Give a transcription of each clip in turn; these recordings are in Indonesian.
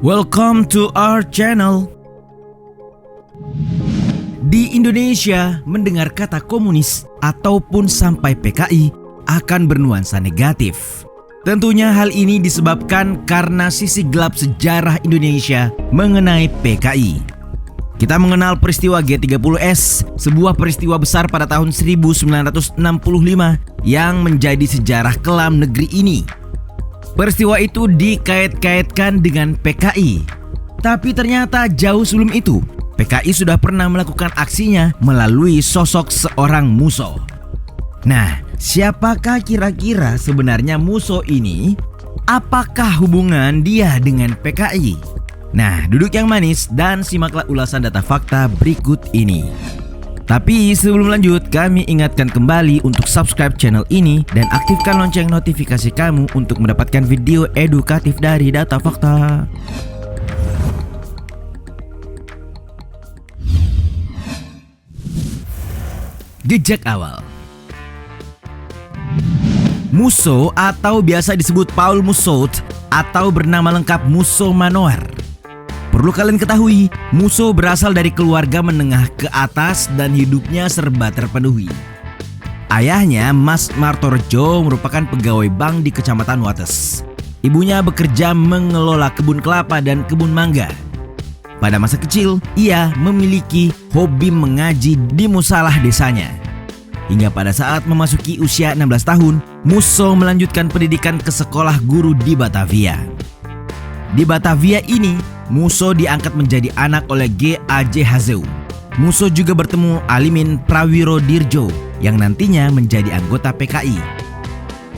Welcome to our channel. Di Indonesia, mendengar kata komunis ataupun sampai PKI akan bernuansa negatif. Tentunya hal ini disebabkan karena sisi gelap sejarah Indonesia mengenai PKI. Kita mengenal peristiwa G30S, sebuah peristiwa besar pada tahun 1965 yang menjadi sejarah kelam negeri ini. Peristiwa itu dikait-kaitkan dengan PKI. Tapi ternyata jauh sebelum itu, PKI sudah pernah melakukan aksinya melalui sosok seorang Musso. Nah, siapakah kira-kira sebenarnya Musso ini? Apakah hubungan dia dengan PKI? Nah, duduk yang manis dan simaklah ulasan data fakta berikut ini. Tapi sebelum lanjut, kami ingatkan kembali untuk subscribe channel ini dan aktifkan lonceng notifikasi kamu untuk mendapatkan video edukatif dari data fakta. Jejak awal. Musso atau biasa disebut Paul Musso atau bernama lengkap Musso Manoar. Perlu kalian ketahui, Musso berasal dari keluarga menengah ke atas dan hidupnya serba terpenuhi. Ayahnya, Mas Martorjo, merupakan pegawai bank di Kecamatan Wates. Ibunya bekerja mengelola kebun kelapa dan kebun mangga. Pada masa kecil, ia memiliki hobi mengaji di musalah desanya. Hingga pada saat memasuki usia 16 tahun, Musso melanjutkan pendidikan ke sekolah guru di Batavia. Di Batavia ini, Musso diangkat menjadi anak oleh G.A.J. Hazeu. Musso juga bertemu Alimin Prawirodirjo yang nantinya menjadi anggota PKI.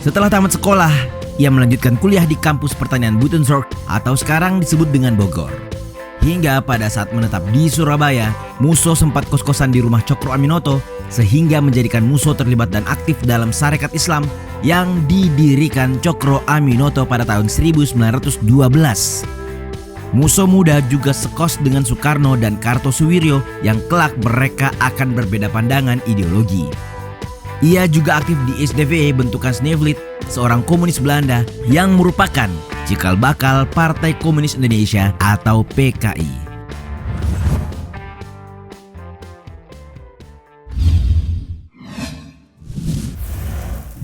Setelah tamat sekolah, ia melanjutkan kuliah di kampus pertanian Buitenzorg atau sekarang disebut dengan Bogor. Hingga pada saat menetap di Surabaya, Musso sempat kos-kosan di rumah Cokro Aminoto sehingga menjadikan Musso terlibat dan aktif dalam Sarekat Islam yang didirikan Cokro Aminoto pada tahun 1912. Musso muda juga sekos dengan Soekarno dan Kartosuwiryo yang kelak mereka akan berbeda pandangan ideologi. Ia juga aktif di SDV bentukan Snevlit, seorang komunis Belanda yang merupakan cikal bakal Partai Komunis Indonesia atau PKI.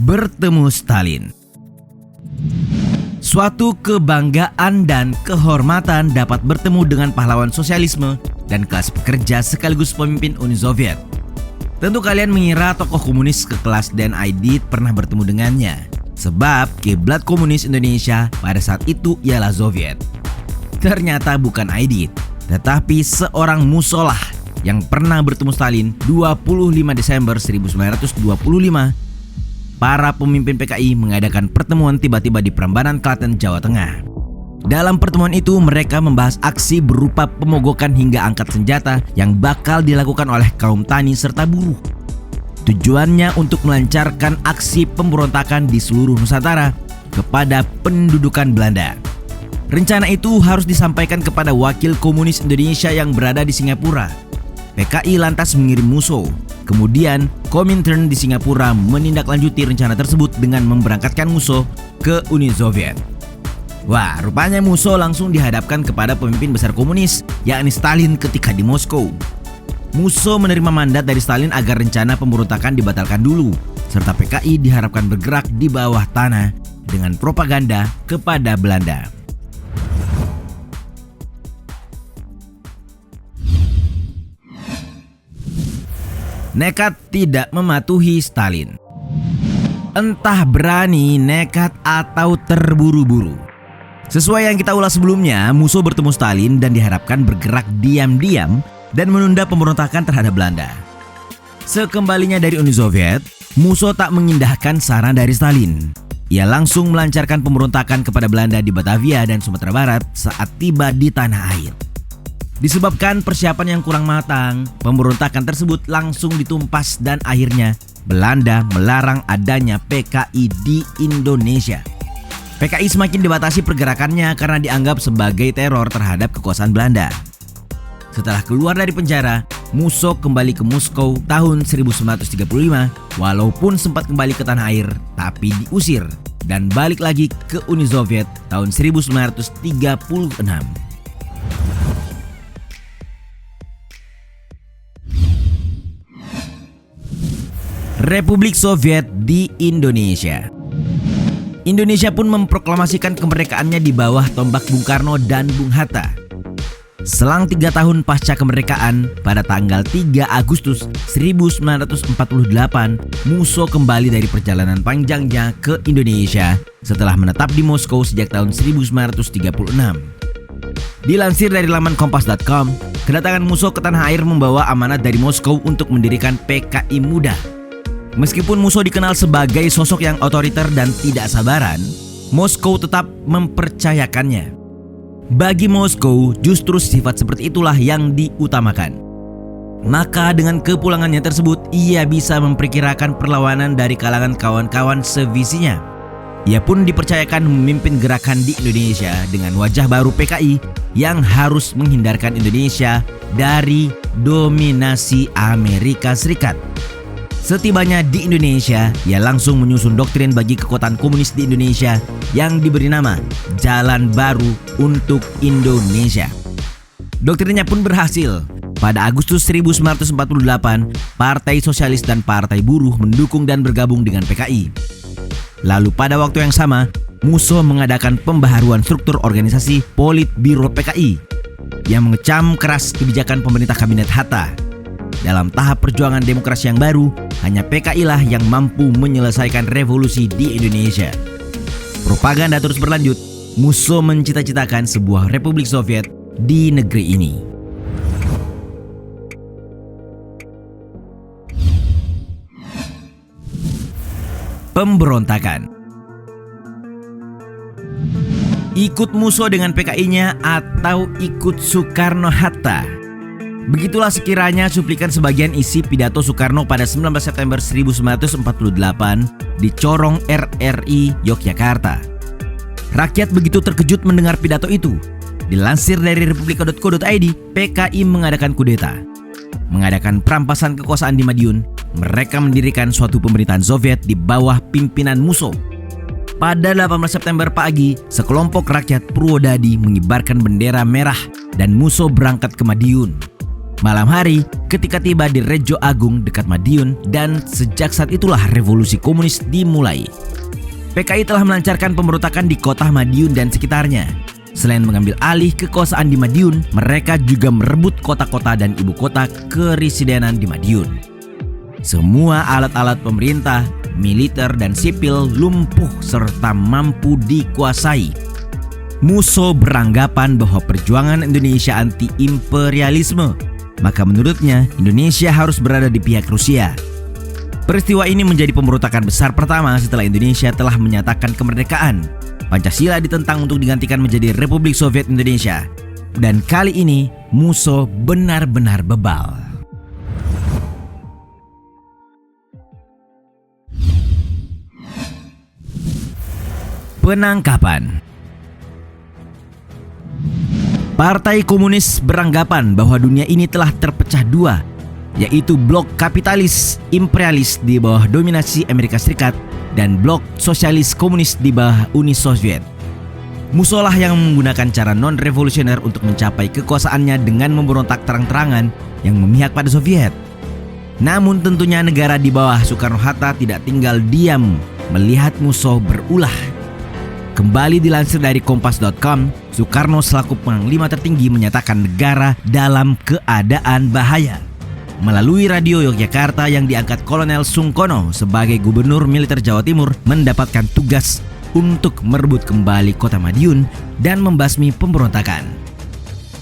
Bertemu Stalin. Suatu kebanggaan dan kehormatan dapat bertemu dengan pahlawan sosialisme dan kelas pekerja sekaligus pemimpin Uni Soviet. Tentu kalian mengira tokoh komunis kekelas Dan Aidit pernah bertemu dengannya, sebab kiblat komunis Indonesia pada saat itu ialah Soviet. Ternyata bukan Aidit, tetapi seorang Musso lah yang pernah bertemu Stalin 25 Desember 1925. Para pemimpin PKI mengadakan pertemuan tiba-tiba di Prambanan, Klaten, Jawa Tengah. Dalam pertemuan itu mereka membahas aksi berupa pemogokan hingga angkat senjata yang bakal dilakukan oleh kaum tani serta buruh. Tujuannya untuk melancarkan aksi pemberontakan di seluruh Nusantara kepada pendudukan Belanda. Rencana itu harus disampaikan kepada wakil komunis Indonesia yang berada di Singapura. PKI lantas mengirim Musso. Kemudian Komintern di Singapura menindaklanjuti rencana tersebut dengan memberangkatkan Musso ke Uni Soviet. Wah, rupanya Musso langsung dihadapkan kepada pemimpin besar komunis, yakni Stalin ketika di Moskow. Musso menerima mandat dari Stalin agar rencana pemberontakan dibatalkan dulu, serta PKI diharapkan bergerak di bawah tanah dengan propaganda kepada Belanda. Nekat tidak mematuhi Stalin. Entah berani, nekat, atau terburu-buru. Sesuai yang kita ulas sebelumnya, Musso bertemu Stalin dan diharapkan bergerak diam-diam dan menunda pemberontakan terhadap Belanda. Sekembalinya dari Uni Soviet, Musso tak mengindahkan saran dari Stalin. Ia langsung melancarkan pemberontakan kepada Belanda di Batavia dan Sumatera Barat saat tiba di tanah air. Disebabkan persiapan yang kurang matang, pemberontakan tersebut langsung ditumpas dan akhirnya Belanda melarang adanya PKI di Indonesia. PKI semakin dibatasi pergerakannya karena dianggap sebagai teror terhadap kekuasaan Belanda. Setelah keluar dari penjara, Musso kembali ke Moskow tahun 1935 walaupun sempat kembali ke tanah air tapi diusir dan balik lagi ke Uni Soviet tahun 1936. Republik Soviet di Indonesia. Indonesia pun memproklamasikan kemerdekaannya di bawah tombak Bung Karno dan Bung Hatta. Selang 3 tahun pasca kemerdekaan, pada tanggal 3 Agustus 1948, Musso kembali dari perjalanan panjangnya ke Indonesia setelah menetap di Moskow sejak tahun 1936. Dilansir dari laman kompas.com, kedatangan Musso ke tanah air membawa amanat dari Moskow untuk mendirikan PKI Muda. Meskipun Musso dikenal sebagai sosok yang otoriter dan tidak sabaran, Moskow tetap mempercayakannya. Bagi Moskow, justru sifat seperti itulah yang diutamakan. Maka dengan kepulangannya tersebut, ia bisa memperkirakan perlawanan dari kalangan kawan-kawan sevisinya. Ia pun dipercayakan memimpin gerakan di Indonesia dengan wajah baru PKI yang harus menghindarkan Indonesia dari dominasi Amerika Serikat. Setibanya di Indonesia, ia langsung menyusun doktrin bagi kekuatan komunis di Indonesia yang diberi nama Jalan Baru untuk Indonesia. Doktrinnya pun berhasil. Pada Agustus 1948, Partai Sosialis dan Partai Buruh mendukung dan bergabung dengan PKI. Lalu pada waktu yang sama, Musso mengadakan pembaharuan struktur organisasi Politbiro PKI yang mengecam keras kebijakan pemerintah Kabinet Hatta. Dalam tahap perjuangan demokrasi yang baru, hanya PKI lah yang mampu menyelesaikan revolusi di Indonesia. Propaganda terus berlanjut. Musso mencita-citakan sebuah Republik Soviet di negeri ini. Pemberontakan. Ikut Musso dengan PKI-nya atau ikut Soekarno-Hatta? Begitulah sekiranya cuplikan sebagian isi pidato Soekarno pada 19 September 1948 di Corong RRI Yogyakarta. Rakyat begitu terkejut mendengar pidato itu. Dilansir dari republika.co.id, PKI mengadakan kudeta, mengadakan perampasan kekuasaan di Madiun. Mereka mendirikan suatu pemerintahan Soviet di bawah pimpinan Musso. Pada 18 September pagi, sekelompok rakyat Purwodadi mengibarkan bendera merah dan Musso berangkat ke Madiun. Malam hari, ketika tiba di Rejo Agung dekat Madiun, dan sejak saat itulah revolusi komunis dimulai. PKI telah melancarkan pemberontakan di kota Madiun dan sekitarnya. Selain mengambil alih kekuasaan di Madiun, mereka juga merebut kota-kota dan ibu kota keresidenan di Madiun. Semua alat-alat pemerintah, militer, dan sipil lumpuh serta mampu dikuasai. Musso beranggapan bahwa perjuangan Indonesia anti-imperialisme, maka menurutnya Indonesia harus berada di pihak Rusia. Peristiwa ini menjadi pemberontakan besar pertama setelah Indonesia telah menyatakan kemerdekaan. Pancasila ditentang untuk digantikan menjadi Republik Soviet Indonesia. Dan kali ini Musso benar-benar bebal. Penangkapan. Partai Komunis beranggapan bahwa dunia ini telah terpecah dua, yaitu blok kapitalis imperialis di bawah dominasi Amerika Serikat dan blok sosialis komunis di bawah Uni Soviet. Musso lah yang menggunakan cara non-revolusioner untuk mencapai kekuasaannya dengan memberontak terang-terangan yang memihak pada Soviet. Namun tentunya negara di bawah Soekarno-Hatta tidak tinggal diam melihat Musso berulah. Kembali dilansir dari kompas.com, Soekarno selaku panglima tertinggi menyatakan negara dalam keadaan bahaya. Melalui radio Yogyakarta yang diangkat Kolonel Sungkono sebagai gubernur militer Jawa Timur mendapatkan tugas untuk merebut kembali kota Madiun dan membasmi pemberontakan.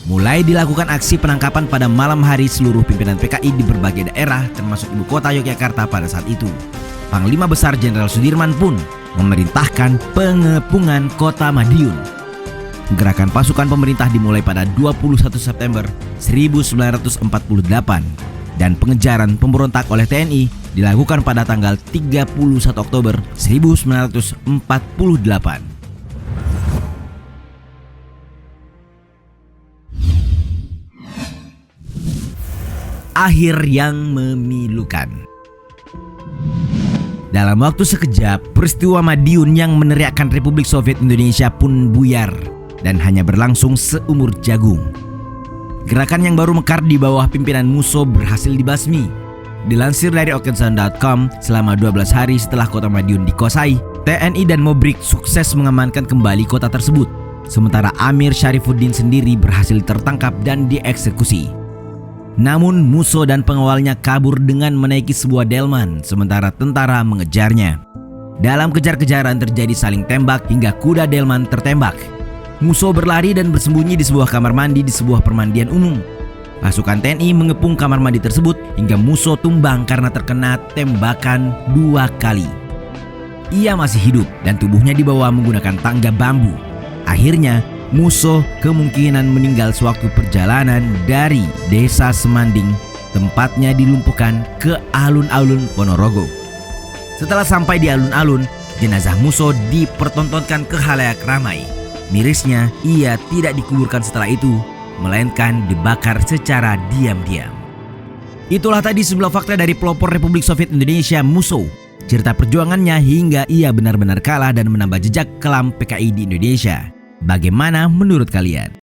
Mulai dilakukan aksi penangkapan pada malam hari seluruh pimpinan PKI di berbagai daerah termasuk ibu kota Yogyakarta pada saat itu. Panglima Besar Jenderal Sudirman pun memerintahkan pengepungan kota Madiun. Gerakan pasukan pemerintah dimulai pada 21 September 1948 dan pengejaran pemberontak oleh TNI dilakukan pada tanggal 31 Oktober 1948. Akhir yang memilukan. Dalam waktu sekejap, peristiwa Madiun yang meneriakkan Republik Soviet Indonesia pun buyar dan hanya berlangsung seumur jagung. Gerakan yang baru mekar di bawah pimpinan Musso berhasil dibasmi. Dilansir dari Okensan.com, selama 12 hari setelah kota Madiun dikuasai, TNI dan Mobrik sukses mengamankan kembali kota tersebut. Sementara Amir Syarifuddin sendiri berhasil tertangkap dan dieksekusi. Namun Musso dan pengawalnya kabur dengan menaiki sebuah delman, sementara tentara mengejarnya. Dalam kejar-kejaran terjadi saling tembak hingga kuda delman tertembak. Musso berlari dan bersembunyi di sebuah kamar mandi di sebuah permandian umum. Pasukan TNI mengepung kamar mandi tersebut hingga Musso tumbang karena terkena tembakan 2 kali. Ia masih hidup dan tubuhnya dibawa menggunakan tangga bambu. Akhirnya, Musso kemungkinan meninggal sewaktu perjalanan dari desa Semanding, tempatnya dilumpuhkan, ke alun-alun Ponorogo. Setelah sampai di alun-alun, jenazah Musso dipertontonkan ke khalayak ramai. Mirisnya, ia tidak dikuburkan setelah itu, melainkan dibakar secara diam-diam. Itulah tadi sebelah fakta dari pelopor Republik Soviet Indonesia Musso. Cerita perjuangannya hingga ia benar-benar kalah dan menambah jejak kelam PKI di Indonesia. Bagaimana menurut kalian?